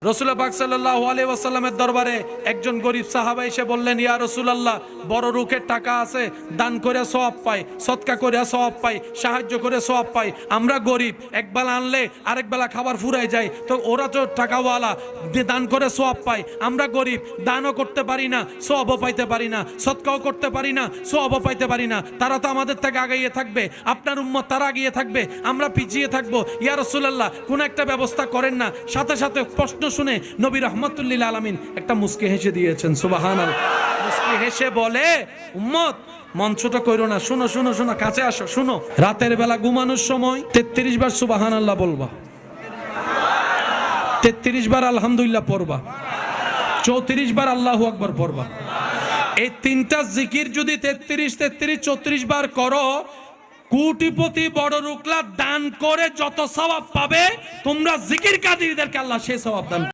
রাসূলুল্লাহ পাক সাল্লাল্লাহু আলাইহি ওয়াসাল্লামের দরবারে একজন গরীব সাহাবা এসে বললেন, ইয়া রাসূলুল্লাহ, বড় রুকের টাকা আছে, দান করে সওয়াব পাই, সদকা করে সওয়াব পাই, সাহায্য করে সওয়াব পাই। আমরা গরীব, একবেলা আনলে আরেক বেলা খাবার ফুরায় যায়, তো ওরা তো টাকাওয়ালা, দান করে সওয়াব পায়। আমরা গরীব, দানও করতে পারি না, সওয়াবও পাইতে পারি না, সদকাও করতে পারি না, সওয়াবও পাইতে পারি না। তারা তো আমাদের থেকে আগিয়ে থাকবে, আপনার উম্মত তারা আগিয়ে থাকবে, আমরা পিছিয়ে থাকবো। ইয়া রাসূলুল্লাহ, কোন একটা ব্যবস্থা করেন না। সাথে সাথে প্রশ্ন শুনে নবী রাহমাতুল লিল আলামিন একটা মুস্কি হেসে দিয়েছেন। সুবহানাল্লাহ। মুস্কি হেসে বলে, উম্মত মন ছোট কইরো না, শুনো শুনো শুনো, কাছে আসো, শুনো। রাতের বেলা ঘুমানোর সময় 33 বার সুবহানাল্লাহ বলবা, 33 বার আলহামদুলিল্লাহ পড়বা, 34 বার আল্লাহু আকবার পড়বা। এই তিনটা জিকির যদি 33 33 34 বার করো, কোটিপতি বড় রুকলা দান করে যত সওয়াব পাবে, তোমরা জিকির কাদিরদেরকে আল্লাহ সেই সওয়াব দান